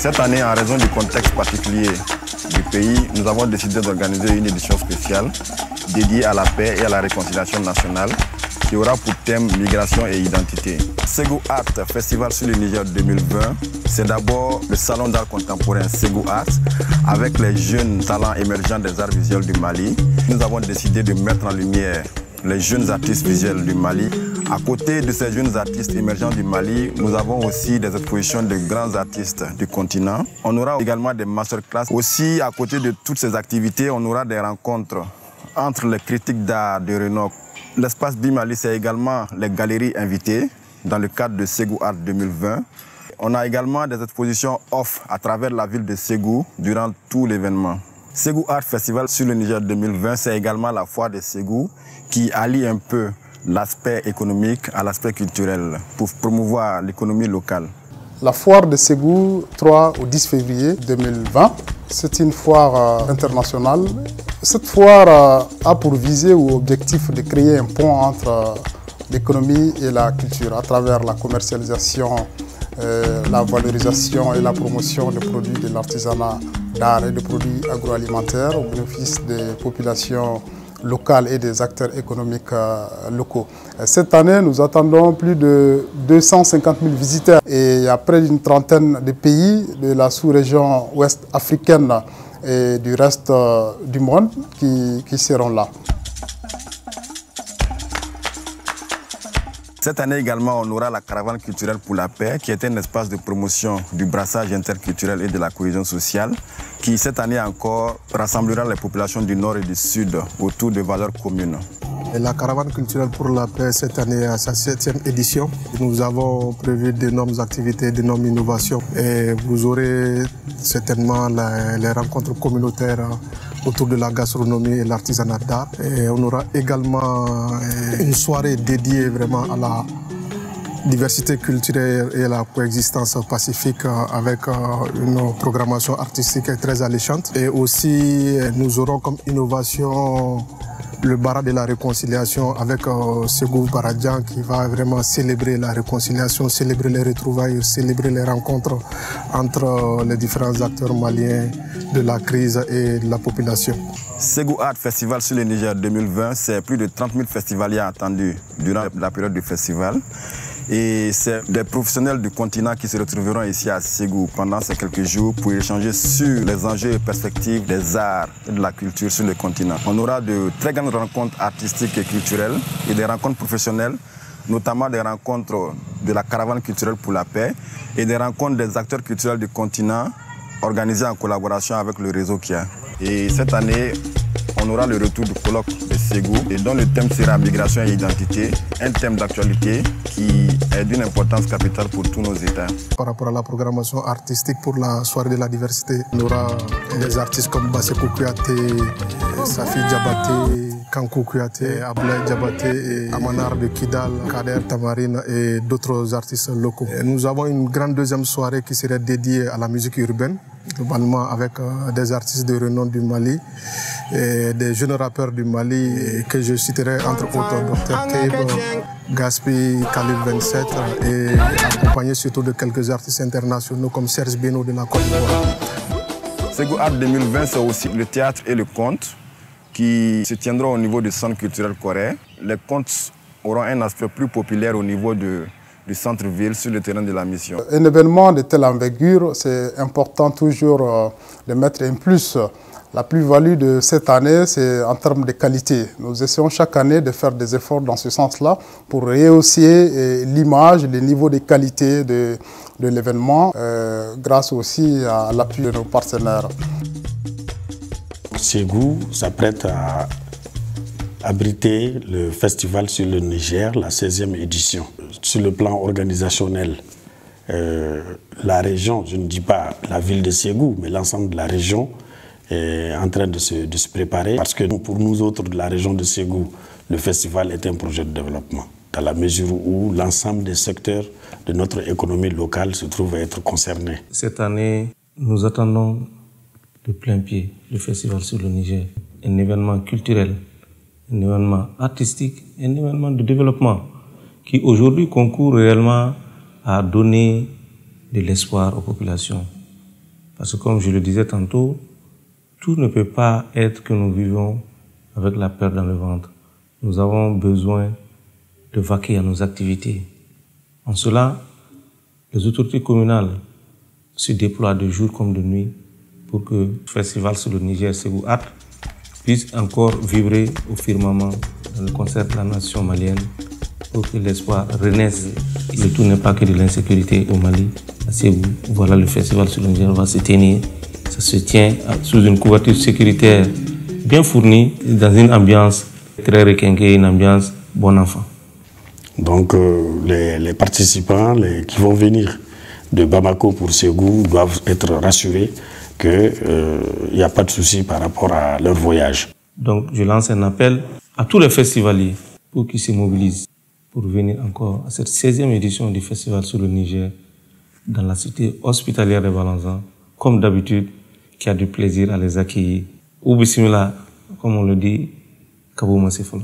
Cette année, en raison du contexte particulier du pays, nous avons décidé d'organiser une édition spéciale dédiée à la paix et à la réconciliation nationale qui aura pour thème migration et identité. Ségou Art Festival sur le Niger 2020, c'est d'abord le salon d'art contemporain Ségou Art avec les jeunes talents émergents des arts visuels du Mali. Nous avons décidé de mettre en lumière les jeunes artistes visuels du Mali. À côté de ces jeunes artistes émergents du Mali, nous avons aussi des expositions de grands artistes du continent. On aura également des masterclass. Aussi, à côté de toutes ces activités, on aura des rencontres entre les critiques d'art de renom. L'espace Bimali, c'est également les galeries invitées dans le cadre de Ségou Art 2020. On a également des expositions off à travers la ville de Ségou durant tout l'événement. Ségou Art Festival sur le Niger 2020, c'est également la foire de Ségou qui allie un peu l'aspect économique à l'aspect culturel pour promouvoir l'économie locale. La foire de Ségou, 3 au 10 février 2020, c'est une foire internationale. Cette foire a pour visée ou objectif de créer un pont entre l'économie et la culture à travers la commercialisation, la valorisation et la promotion des produits de l'artisanat d'art et des produits agroalimentaires au bénéfice des populations locales et des acteurs économiques locaux. Cette année, nous attendons plus de 250 000 visiteurs et il y a près d'une trentaine de pays de la sous-région ouest africaine et du reste du monde qui seront là. Cette année également, on aura la caravane culturelle pour la paix, qui est un espace de promotion du brassage interculturel et de la cohésion sociale, qui cette année encore rassemblera les populations du Nord et du Sud autour de valeurs communes. La caravane culturelle pour la paix, cette année, à sa 7e édition. Nous avons prévu d'énormes activités, d'énormes innovations. Et vous aurez certainement les rencontres communautaires autour de la gastronomie et l'artisanat d'art. Et on aura également une soirée dédiée vraiment à la diversité culturelle et à la coexistence pacifique avec une programmation artistique très alléchante. Et aussi, nous aurons comme innovation le Bara de la réconciliation avec Ségou Baradjan qui va vraiment célébrer la réconciliation, célébrer les retrouvailles, célébrer les rencontres entre les différents acteurs maliens de la crise et de la population. Ségou Art Festival sur le Niger 2020, c'est plus de 30 000 festivaliers attendus durant la période du festival. Et c'est des professionnels du continent qui se retrouveront ici à Ségou pendant ces quelques jours pour échanger sur les enjeux et perspectives des arts et de la culture sur le continent. On aura de très grandes rencontres artistiques et culturelles et des rencontres professionnelles, notamment des rencontres de la caravane culturelle pour la paix et des rencontres des acteurs culturels du continent organisées en collaboration avec le réseau KIA. Et cette année, on aura le retour du colloque de Ségou et dont le thème sera migration et identité, un thème d'actualité qui est d'une importance capitale pour tous nos États. Par rapport à la programmation artistique pour la soirée de la diversité, on aura des artistes comme Bassekou Kouyaté, Safi Diabaté, Kankou Kouyaté, Ablaye Diabaté, et Amanar de Kidal, Kader Tamarine et d'autres artistes locaux. Et nous avons une grande deuxième soirée qui serait dédiée à la musique urbaine, globalement avec des artistes de renom du Mali et des jeunes rappeurs du Mali que je citerai entre autres Dr Taib, Gaspi, Khalil 27 et accompagné surtout de quelques artistes internationaux comme Serge Beno de la Côte d'Ivoire. Ségou Art 2020, c'est aussi le théâtre et le conte qui se tiendront au niveau du centre culturel coréen. Les contes auront un aspect plus populaire au niveau du centre-ville sur le terrain de la mission. Un événement de telle envergure, c'est important toujours de mettre en plus. La plus-value de cette année, c'est en termes de qualité. Nous essayons chaque année de faire des efforts dans ce sens-là pour rehausser l'image, le niveau de qualité de l'événement, grâce aussi à l'appui de nos partenaires. Ségou s'apprête à abriter le festival sur le Niger, la 16e édition. Sur le plan organisationnel, la région, je ne dis pas la ville de Ségou, mais l'ensemble de la région est en train de se préparer. Parce que pour nous autres de la région de Ségou, le festival est un projet de développement, dans la mesure où l'ensemble des secteurs de notre économie locale se trouvent à être concernés. Cette année, nous attendons de plein pied le festival sur le Niger, un événement culturel, un événement artistique, un événement de développement qui aujourd'hui concourt réellement à donner de l'espoir aux populations Parce que comme je le disais tantôt, tout ne peut pas être que nous vivons avec la peur dans le ventre. Nous avons besoin de vaquer à nos activités. En cela, les autorités communales se déploient de jour comme de nuit pour que le festival sur le Niger Ségou Art puisse encore vibrer au firmament dans le concert de la nation malienne pour que l'espoir renaisse. Le tout n'est pas que de l'insécurité au Mali. À Ségou, voilà, le festival sur le Niger va se tenir. Ça se tient sous une couverture sécuritaire bien fournie, dans une ambiance très requinquée, une ambiance bon enfant. Donc les participants qui vont venir de Bamako pour Ségou doivent être rassurés qu'il n'y a pas de souci par rapport à leur voyage. Donc je lance un appel à tous les festivaliers pour qu'ils se mobilisent pour venir encore à cette 16e édition du Festival sur le Niger dans la cité hospitalière de Balanzan, comme d'habitude, qui a du plaisir à les accueillir. Ou bismillah, comme on le dit, Kabou Masifolo.